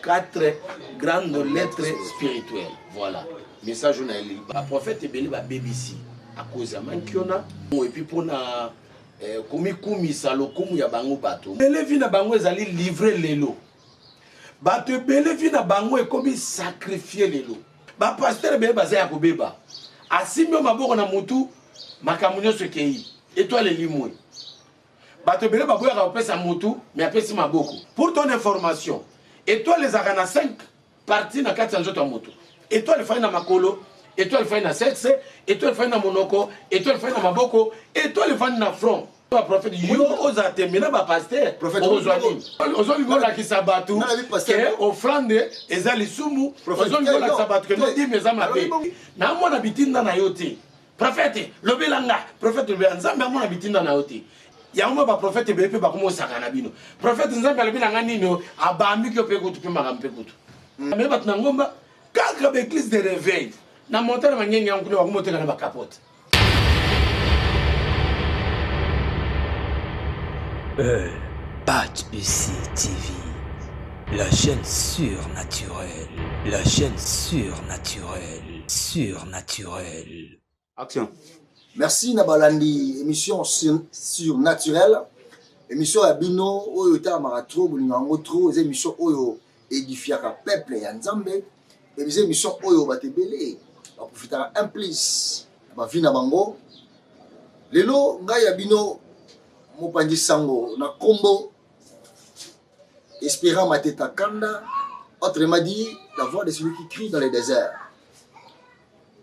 4 grandes lettres spirituelles. Voilà. Message on a lu. Le prophète ebele ba BBC à cause ya mankiona et puis pour na komi salokumu ya bango bato. Bele vi na bango ezali livrer lelo. Bato bele vi na bango ekomi sacrifier lelo. Ba pasteur bele baza ya kobeba. Asimio maboko na mutu makamunyo sekei. Étoile limwe. Bato bele baboya ka pesa mutu mais apesi maboko. Pour ton information, étoile les arana 5 parties na 4 nzoto ya mutu. Étoile fai na makolo, étoile fai na sexe, étoile fai na monoko, étoile fai na maboko, étoile fai na front. Le prophète yo oza temena ba pasteur prophète ozoli ngola ki sabatu ke offrande ezali sumu ozoli ngola ki sabatu ke no di meza mabe na mona bitinda na yote prophète lobelanga prophète lobelanga nzambe amona bitinda na yote ya moma ba prophète bepe ba komo sakana bino prophète nzambe alobelanga nino abambi ki ope kutu pe makampe kutu mais bat na ngomba kaka ba église de réveil na montagne mangenge yangu ne wakumoteka na ba capote. Patch UC TV, la chaîne surnaturelle, la chaîne surnaturelle. Action. Merci Nabalandi, émission surnaturelle, émission Abino, Oyo Ta Maratro, Bolingango Tro, émission Oyo édifiaka peuple ya Nzambe, et les émissions Oyo Batebele, va profiter un plus, va vina bango. Lelo, Ngai Abino, Mopanji Sango, na combo, espérant Mateta Kanda, autrement dit, la voix de celui qui crie dans les déserts.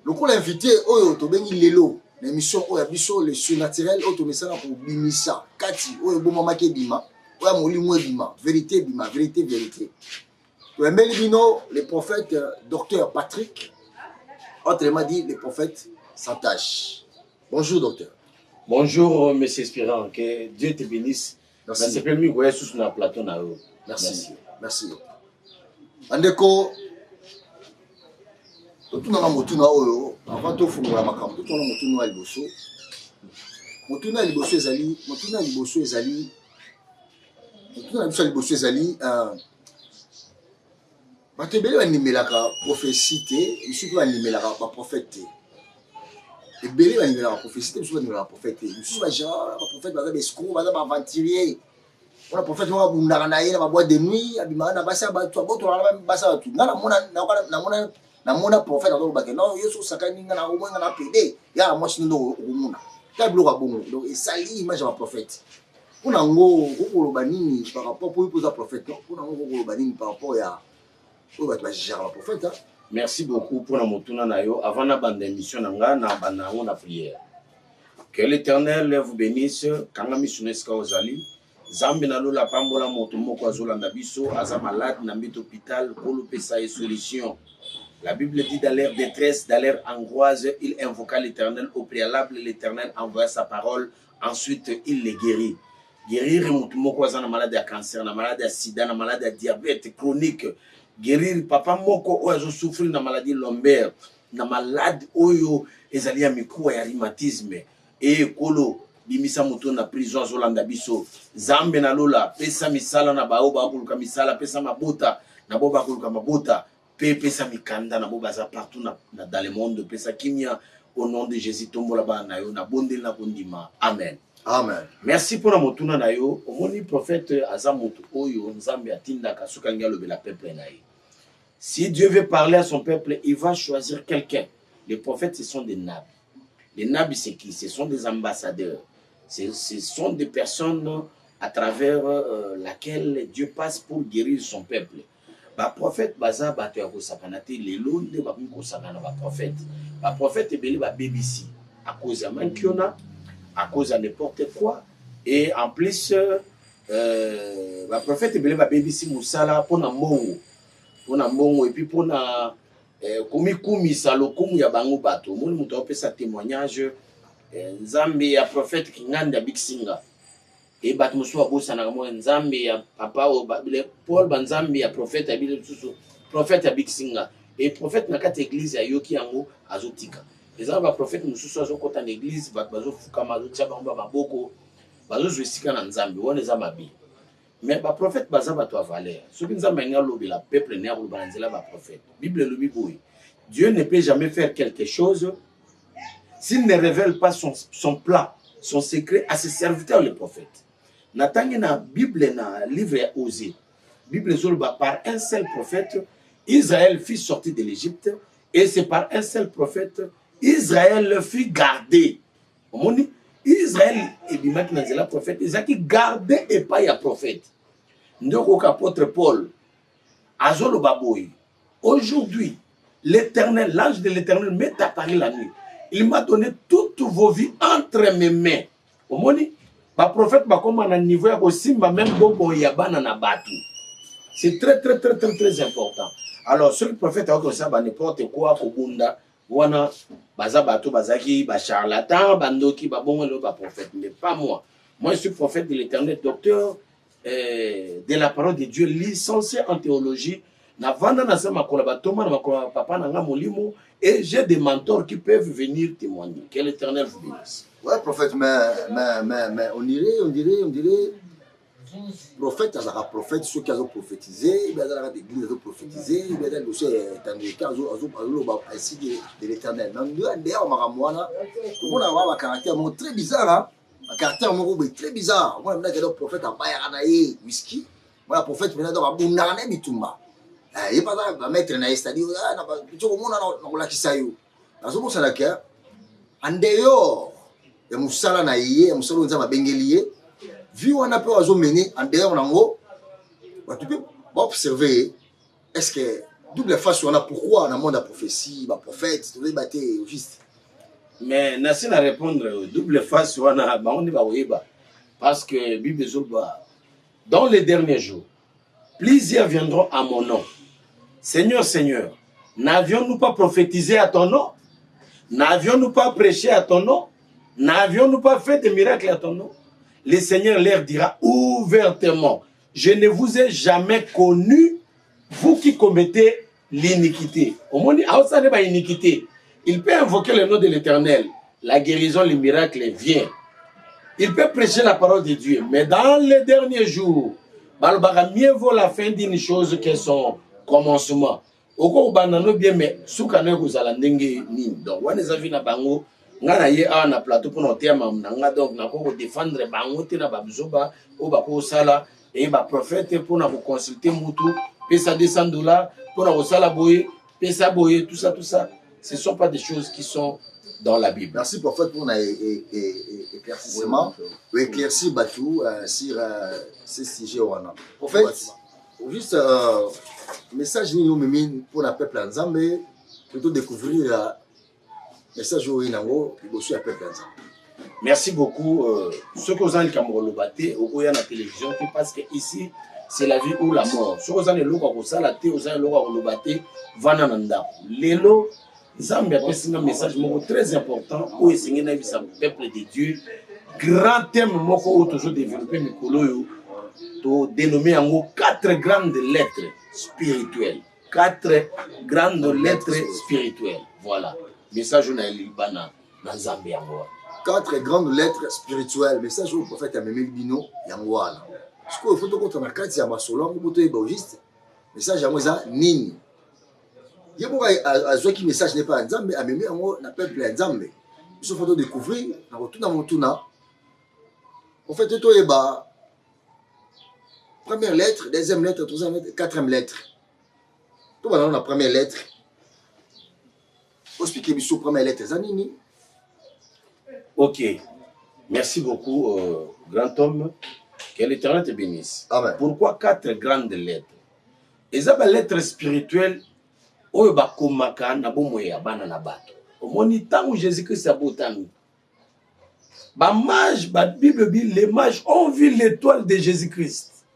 Le coup l'invité, Oyo, Tobengi Lelo, l'émission Oyo Abiso, le surnaturel, Oyo Tomesana pour Bimisa, Kati, Oyo Bomamake Bima, Oyo Molimwe Bima, vérité Bima, vérité, vérité. Toembeli Bino, le prophète docteur Patrick, autrement dit, le prophète Santache. Bonjour, docteur. Bonjour, monsieur Espérant, que Dieu te bénisse. Merci. C'est permis que vous soyez sous notre plateau. Merci. Merci. Andeko, tout le monde avant de faire la macam, tout le monde a liboso. Motuna liboso ezali, motuna liboso ezali. Motuna liboso ezali. Batebele ba nimelaka prophétie te, monsieur ba nimelaka ba prophète. Et belé va niveler la prophétie, monsieur va niveler la prophète. Monsieur va genre, la prophète va escroc, va aventurier. On a prophète va bundanaye na boîte de nuit, abimana na basa ba toi boto na basa tout. Na mona prophète dans le bac. Non, yeso sakani na o mona na pédé. Ya moi sinon o mona. Ta bloka bongo. Donc et sali image de la prophète. Pour nango ko banini par rapport pour poser prophète. Pour nango ko banini par rapport ya o ba tu gérer la prophète. Merci beaucoup pour la motuna nayo. Avant la bande d'émission nanga na banango na prière. Que l'Éternel vous bénisse. Kanga missioneska ozali. Zambe na lola pambola moto moko azola na biso aza malade na mbito hôpital kolo pesa et solution. La Bible dit dans leur détresse, dans leur angoisse, il invoqua l'Éternel au préalable, l'Éternel envoya sa parole, ensuite il les guérit. Guérir moto moko aza na malade ya cancer, na malade ya sida, na malade ya diabète chronique. Guérir papa moko oyo souffrir na maladie lombaire, na malade oyo ezali ya mikuwa ya rhumatisme et kolo bimisa moto na prison zolanda biso zambe na lola pesa misala na bao bakuluka misala pesa mabota na bo bakuluka mabota pe pesa mikanda na bo baza partout na dans le monde pesa kimia au nom de Jésus tombola ba na yo na bondeli na kondima amen. Amen. Merci pour la motuna na yo. Omoni prophète azamoto oyo nzambe atinda kasuka ngalo bela peuple na ye. Si Dieu veut parler à son peuple, il va choisir quelqu'un. Les prophètes, ce sont des nabis. Les nabis, c'est qui? Ce sont des ambassadeurs. Ce sont des personnes à travers laquelle Dieu passe pour guérir son peuple. Ba prophète baza bato ya kosakanate lelo nde ba kosakana ba prophète. Ba prophète ebeli ba BBC à cause ya mankiona, à cause de n'importe quoi. Et en plus, le prophète ebele ba BBC musala pona mbongo. Pona mbongo et puis pona komi salokumu ya bango bato. Moni muto opesa témoignage nzambe ya prophète kinganda big singer. Et bato muso abosa na mo nzambe ya papa o Paul banzambe ya prophète abile susu prophète ya big singer. Et prophète na kati église ya yoki yango azotika. Les hommes ba prophète mususu azokota na église bato bazofuka mazo tia bango maboko bazozwesika na nzambe wona za mabi. Mais le prophète baza ba to valeur. Ce qui nous a mené le peuple né au banzela ba prophète. Bible le biboui. Dieu ne peut jamais faire quelque chose s'il ne révèle pas son plan, son secret à ses serviteurs les prophètes. Natangi na Bible na livre Osée. Bible zolba par un seul prophète Israël fut sorti de l'Égypte et c'est par un seul prophète Israël le fut gardé. Israël et bimaki na zela prophète Isaac gardé et pas ya prophète. Ndoko apôtre Paul azolo baboy. Aujourd'hui, l'Éternel, l'ange de l'Éternel m'est apparu la nuit. Il m'a donné toutes vos vies entre mes mains. Omoni, ba prophète ba comme na niveau ya kosimba même bobo ya bana na batu. C'est très important. Alors ce prophète a comme ça ba n'importe quoi ko bunda wana baza batu bazaki ba charlatan bandoki ba bongo lo ba prophète mais pas moi. Moi je suis prophète de l'Éternel, docteur de la parole de Dieu, licencié en théologie. Et j'ai des mentors qui peuvent venir témoigner. Que l'Éternel vous bénisse. Ouais, prophète, mais on dirait, prophète, ça sera prophète, ceux qui ont prophétisé, il y a des églises qui ont prophétisé, il y a des dossiers de l'Éternel. D'ailleurs, tout le monde a un caractère très bizarre. Un caractère très bizarre. Moi, je suis un prophète à Bayaranaï, whisky. Moi, le prophète, je suis un Bounarane Bitumba. Il n'y a pas de mettre un c'est-à-dire, tout le monde a un kisayo. Dans ce moment-là, en dehors, il y a un moussala naïe, un moussala nzama bengelié. Vu on a pu mener en dehors, tu peux observer, est-ce que double face, on a pourquoi on a monde de prophétie, prophète, tu veux battre juste. Mais Nassim a répondre double face, on a parce que Bible dans les derniers jours, plusieurs viendront à mon nom. Seigneur, Seigneur, n'avions-nous pas prophétisé à ton nom? N'avions-nous pas prêché à ton nom? N'avions-nous pas fait des miracles à ton nom? Le Seigneur leur dira ouvertement, je ne vous ai jamais connu, vous qui commettez l'iniquité. Au moins, iniquité. Il peut invoquer le nom de l'Éternel. La guérison, le miracle vient. Il peut prêcher la parole de Dieu. Mais dans les derniers jours, mieux vaut la fin d'une chose que son commencement. Oko banano bien mais soukane kozala ndenge nini. Donc on les a vu na bango ngana ye a na plateau pour nos termes nga donc na ko défendre bango te na babuzoba o ba ko sala et ba prophète pour na ko consulter mutu pesa $200 pour na ko sala boye pesa boye tout ça ce sont pas des choses qui sont dans la Bible. Merci prophète pour l'éclaircissement, éclaircir Batou sur ce sujet. Prophète, juste message pour le peuple Nzambe, plutôt découvrir le message au peuple Nzambe. Merci beaucoup. Ce que vous avez dit, au la télévision, parce que ici, c'est la vie ou la mort. Ce que vous avez dit, vous avez dit, Zambia a un message très important où il y a un peuple de Dieu. Grand thème où toujours développé Mikolo, dénommé en 4 grandes lettres spirituelles. 4 grandes lettres spirituelles. Voilà. Message où dans Zambia. 4 grandes lettres spirituelles. Message où le prophète a mis Bino Yangwana. Ce qu'il faut que tu aies 4 Yamasolon, message à moi, Nini. Il y a un message n'est pas Nzambe, mais même on appelle plein Nzambe. Il faut découvrir, en fait, tout est bas. Première lettre, deuxième lettre, troisième lettre, quatrième lettre. Tout le monde a la première lettre. Vous expliquez sur la première lettre, Zanini. Ok. Merci beaucoup, grand homme. Que l'Éternel te bénisse. Amen. Pourquoi 4 grandes lettres? Et ça, les lettres spirituelles. Oyo bakomaka na bomoi ya bana na bato. Omoni tango Jésus-Christ a botami. Ba mage, ba Bible dit les mages ont vu l'étoile de Jésus-Christ.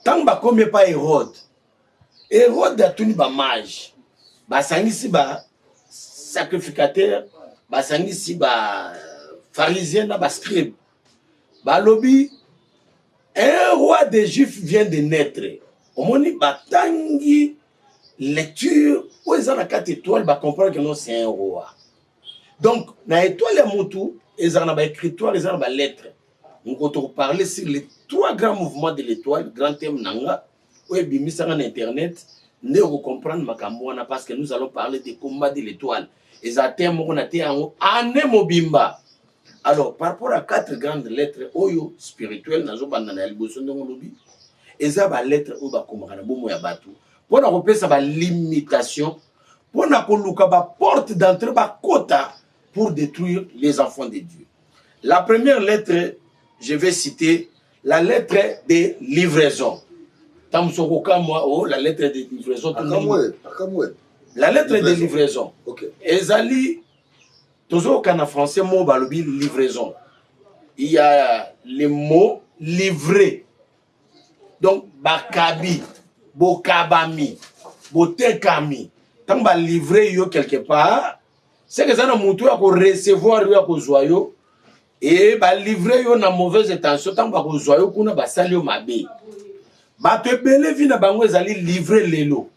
Tango bakomi pa Hérode. Hérode a tuni ba mage. Ba sangisi ba sacrificateur, ba sangisi ba pharisien na ba scribe. Ba lobi un roi des Juifs vient de naître. Omoni batangi lecture, où ils ont la 4 étoiles, ils comprennent que non, c'est un roi. Donc, dans l'étoile, il y a Moutou, ils ont la écriture, ils ont la lettre. On va parler sur les 3 grands mouvements de l'étoile, grand thème nanga. Oui, bien, ça en internet. Ne comprendre ma parce que nous allons parler des combats de l'étoile. Et ça thème on a été en année mobimba. Alors, par rapport à 4 grandes lettres, oyo spirituelles, nazo bandana liboso ndongo lobi. Et ça va lettre ou ba komara bomo ya batu. Pour na repérer ça va limitation. Pour na koluka ba porte d'entrée ba quota pour détruire les enfants de Dieu. La première lettre, je vais citer la lettre de livraison. Oh, la lettre de livraison. La lettre de livraison. Ezali, toujours qu'en français, mot balobi livraison. Il y a le mot livré. Donc, bakabi, bokabami, botekami. Tant que livrer yo quelque part, c'est que ça n'a montré à recevoir yo à joyau et ba livrer yo na mauvaise intention tant que joyau kuna ba salio mabe. Ba te belé vi na bango ezali livrer lelo.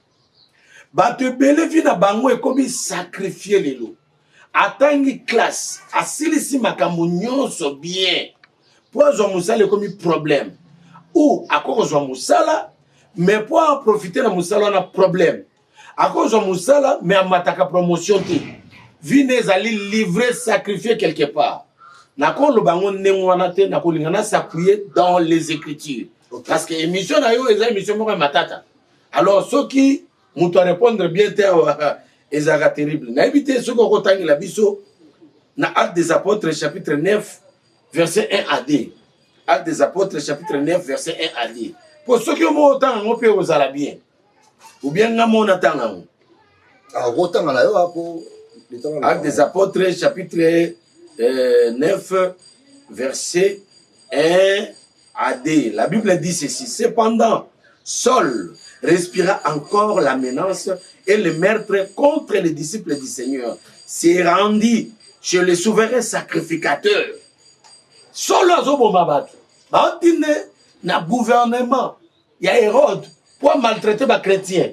Ba te belé vi na bango e comme sacrifier lelo. Atangi classe, asilisi makambo nyonso bien. Pour zo musala comme problème. Ou à cause zo musala, mais pour en profiter na musala on a problème. À cause de Moussala, mais à mataka promotion te. Vine zali livrer, sacrifier quelque part. Nako le bangon nengwanate, nako lingana s'appuyer dans les Écritures. Parce que émission na yo, eza émission moko matata. Alors ceux qui m'ont répondre bien ezaka terrible. Na éviter ceux qui kotangi la biso na Actes des Apôtres chapitre 9 verset 1 à 2. Actes des Apôtres chapitre 9 verset 1 à 2. Pour ceux qui ont autant on peut aux bien. Ou bien on attend. Actes des Apôtres, chapitre 9, verset 1 à 2. La Bible dit ceci. Cependant, Saul respira encore la menace et le meurtre contre les disciples du Seigneur s'est rendu chez le souverain sacrificateur. Saul a zobomabatu. Bantine na gouvernement. Il y a Hérode. Pour maltraiter les chrétiens.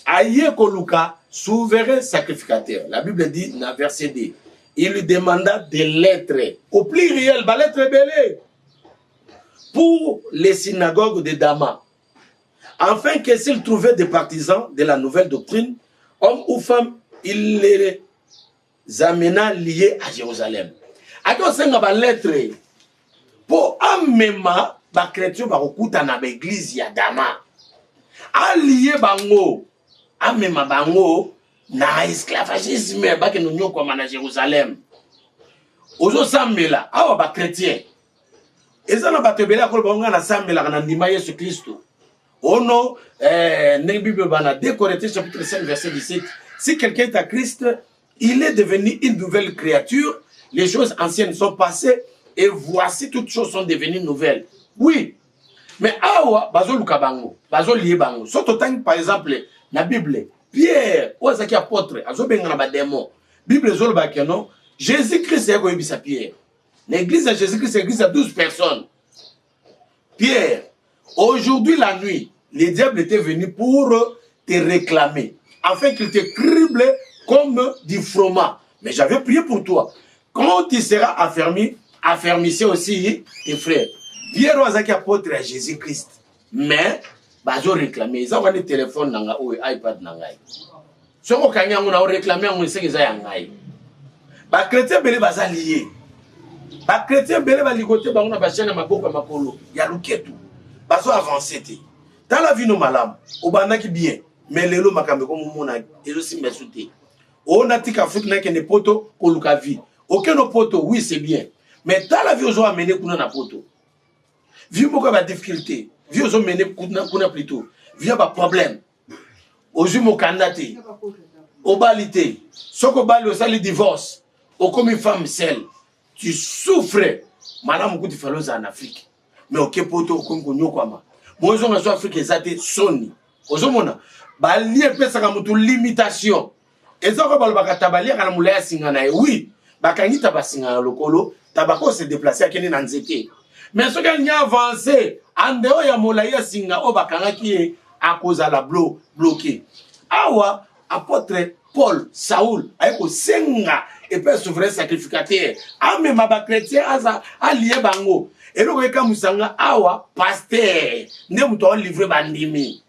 Aïe Koluka, souverain sacrificateur. La Bible dit dans verset 2. Il lui demanda des lettres. Au pluriel, des lettres belées. Pour les synagogues de Damas. Afin que s'il trouvait des partisans de la nouvelle doctrine, hommes ou femmes, il les amena liés à Jérusalem. Alors, c'est une lettre. Pour amener les chrétiens à l'église de Damas. Allié bango amema bango na esclavagisme ba ke nunyo kwa na Jérusalem ozo sambela awa ba chrétien ezana batebela ko bango na sambela na ndima Yesu Kristo ono ne Bible bana 2 Corinthiens chapitre 5 verset 17 si quelqu'un est à Christ il est devenu une nouvelle créature les choses anciennes sont passées et voici toutes choses sont devenues nouvelles. Oui. Mais awa bazo lukabango, bazo lié bango. Soto tang par exemple na Bible, Pierre, ozaki apôtre, azo benga na ba démon. Bible zolo ba keno, Jésus-Christ est koyebisa Pierre. L'église de Jésus-Christ, l'église à 12 personnes. Pierre, aujourd'hui la nuit, les diables étaient venus pour te réclamer, afin qu'ils te criblent comme du froment. Mais j'avais prié pour toi. Quand tu seras affermi, affermissez aussi tes frères. Pierre Wazaki apôtre à Jésus-Christ. Mais, bazo réclamer. Ils ont un téléphone nanga ou iPad nangai. Ce qu'on a réclamé, on sait qu'ils ont un ba chrétien belé baza lié. Ba chrétien belé ba ligoté ba on a bachana maboko makolo. Ya luketu. Bazo avancer té. Dans la vie no malam, obana ki bien. Mais lelo makambe ko mona ezo simbe souté. On a tika foot na kene poto ko luka vie. Aucun no poto, oui c'est bien. Mais dans la vie ozo amener kuna na poto. Vie moko ba difficulté. Vie ozo mener kuna plutôt. Vie ba problème. Ozu mo kandate. Obalité. Soko bali osali divorce. Ou comme une femme seule, tu souffres. Madame, beaucoup de fellows en Afrique. Mais au Kepoto, au Congo, quoi. Moi, je suis en Afrique, c'est Sony. Ozomona, bali pesa kama tu limitation. Ezoko balobaka tabali kana mulaya singana. Oui, bakangi tabasinga lokolo, tabako se déplacer akene na nzete. Mais ce qu'il y a avancé, en dehors ya molaya singa o bakanga ki a cause à la bloqué. Awa apôtre Paul, Saoul, ayeko senga et puis souverain sacrificateur. Amema ba chrétien aza allié bango. Et donc eka musanga awa pasteur. Ne muto livrer bandimi.